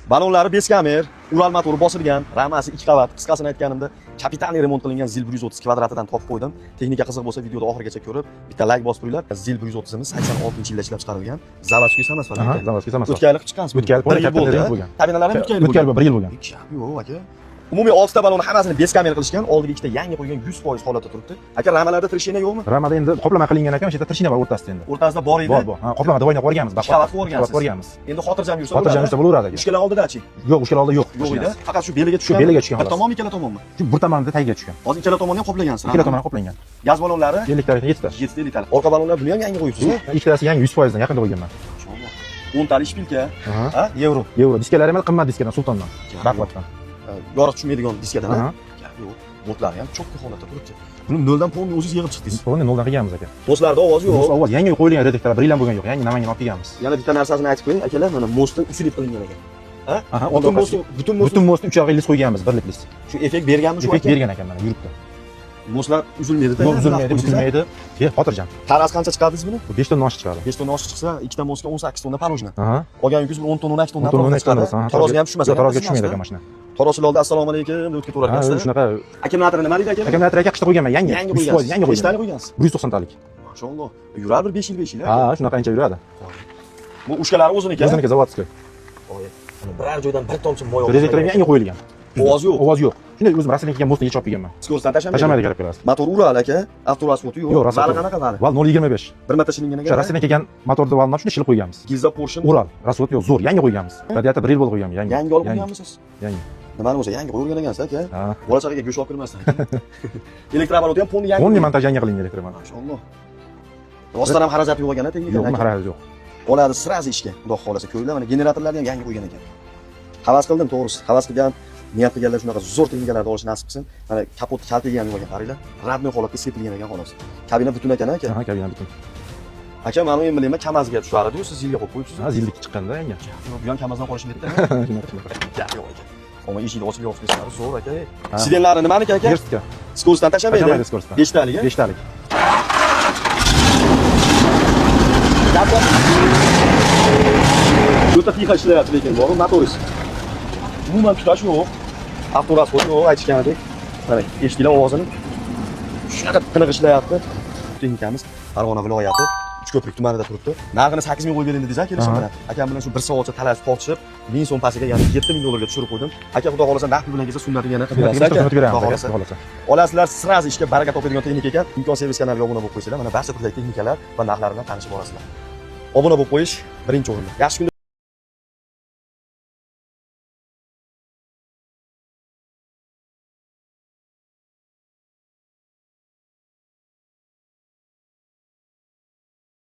Balonlari beskamer, Ural motori bosilgan, ramasi 2 qavat. Qisqasini aytganimda, kapitalniy remont qilingan ZIL 130 kvadratidan topib qo'ydim. Texnika qiziq bo'lsa, videoni oxirigacha ko'rib, bitta like bosib qo'yinglar. ZIL 130imiz 86-yilda ishlab chiqarilgan. Zavodskiy samas falan. Aha, zavodskiy samas. O'tgan yil chiqqansiz. O'tgan yil bo'ldi. Kabinalar ham o'tgan yil bo'lgan. 1 yil bo'lgan. Yo'q aka. Umumiy 6 ta balonni hammasini beskamer qilishgan. Oldiga ikkita yangi qo'ygan 100% holatda turibdi. Aka, ramalarda trishina yo'qmi? Ramada endi qoplama qilingan ekan, o'sha yerda trishina bor o'rtasida endi. O'rtasida bor edi. Bor. Ha, qoplama dovoyni o'rganmiz. Qavat o'rganmiz. Endi xotirjam yursa bo'laveradi. Xotirjam yursa bo'laveradi aka. Ishkalar oldida-chi? Yo'q, ishkalar oldida yo'q. Yo'q edi. Faqat shu beliga tushgan. Beliga tushgan. Bir tomonmi, ikkala tomonmi? Shu bir tomonida tagiga tushgan. Hozir ikkala tomonni ham qoplagansiz. Ikkala tomoni qoplangan. Gaz balonlari 50 ta, 7 ta. 7 ta. Orqa balonlar buni ham yangi qo'yibsiz-ku? Ikkitasi yangi 100% dan yaqinda qo'yganman. 10 talik shpilka. Ha? Yevro. Yevro. Diskalari ham qimmat diskadan, Sultondan. Baqvatdan. Yorug' tushmaydigan diskadan, ha? Yo'q. Motlari ham cho'kka holatda turibdi. Buni noldan polni o'zingiz yig'ib chiqdingiz. Polni noldan qilganmiz aka. Do'stlarda ovoz yo'q. Ovoz yangi qo'yilgan redaktorlar, bir yil ham bo'lgan yo'q. Yangi Namangan olib kelganmiz. Yana bitta narsasini aytib qo'ying, akalar, mana mostdan usilib qilingan ekan. Ha? Aha, butun mostni 3 og'il qo'yganmiz, birlik list. Shu effekt berganmi shu aka? Effekt bergan ekan mana yuribdi. Mostlar uzilmaydi-da. Yo'q, uzilmaydi, buzilmaydi. Xotirjam. Taraz qancha chiqardingiz buni? 5 tonna osh chiqadi. 5 tonna osh chiqsa, 2 ta mostga 18 tonna parojna. Aha. Qolganingiz 10 tonna, 12 tonna atrofida chiqadi. Tarozga ham tushmasa, tarozga tushmaydi aka mashina. Tarozchilar oldi assalomu alaykum deb o'tib ketaverar ekansiz. Shunaqa. Akkumulyatori nima deydi aka? Akkumulyator aka qishda qo'yganman, yangi. Yangi qo'ygansiz. Yangi qo'ygansiz. 190 talik. Mashalloh. Yurar bir 5 yil 5 yil. Ha, shunaqa ancha yuradi. Bu ushkalari o'ziniki. O'ziniki zavodskiy. Biror joydan bir tomchi moy Redaktor ham yangi qo'yilgan. Ovoz yo'q. Ovoz yo'q. Shunday o'zim rasmga kelgan mostni yechib kelganman. Skorostdan tashlamaydi. Tashlamaydi kerak bo'ladi. Motor Ural aka, avtorasvoti yo'q. Vali qanaqa vali? Val 0.25. Bir marta shilingan ekan. O'sha rasmga kelgan motorni valni shunday shilib qo'yganmiz. Gilza Porsche Ural, rasvot yo'q, zo'r, yangi qo'yganmiz. Radiator 1 yil bo'ldi qo'yganmiz, yangi. Yangi olib qo'yganmisiz? Yangi. Nimani bo'lsa yangi qo'yilgan ekansiz aka. Ha. Bola chaqaga go'sht olib kirmasdan. Elektrooborot ham ponni yangi. Ponni montaj yangi qilingan elektrooborot. Mashalloh. Rostdan ham xarajat yo'q ekan texnika. Yo'q, xarajat yo'q. Oladi sirazi ishga, xudo xolasa. Ko'ringlar, mana generatorlarni ham yangi qo'ygan ekan. Havas qildim, to'g'risi. Havas qilgan, niyat qilganlar shunaqa zo'r texnikalarni olish nasib qilsin. Mana kapot kaltagan bo'lgan, qaranglar. Radnoy holatga sepilgan ekan xolos. Kabina butun ekan aka. Ha, kabina butun. Aka, men ham bilmayman, Kamazga tushar edi-yu, siz zilga qo'yib qo'yibsiz. Ha, zillik chiqqanda yangi. Bu ham Kamazdan qolishmaydi-da. Shunaqa. Yo'q aka. Omma eshikni ochib yopishlar zo'r aka. Sidenlari nimaniki aka? Gerstka. Skorostdan tashlamaydi. Tashlamaydi skorostdan. 5 talik. 5 talik. Yo'ta pixa ishlayapti lekin, bor motoris. Umuman tutash yo'q. Avtorasvot yo'q, aytishganidek. Mana eshitdilar ovozini. Shunaqa tiniq ishlayapti. Texnikamiz Farg'ona viloyati Uchko'prik tumanida turibdi. Narxini 8 ming qo'yib berildi dedingiz, kelishim bilan. Akam bilan shu 1 soatcha talashib tortishib, 1000 so'm pasiga, ya'ni 7000 dollarga tushirib qo'ydim. Aka, xudo xolasa naqd bilan kelsa sunnatini yana qilib berasiz aka. Olasizlar, sirazi ishga baraka topadigan texnika ekan. Imkon servis kanaliga obuna bo'lib qo'ysanglar, mana barcha turdagi texnikalar va narxlar bilan tanishib borasizlar. Obuna bo'lib qo'yish birinchi o'rinda. Yaxshi kun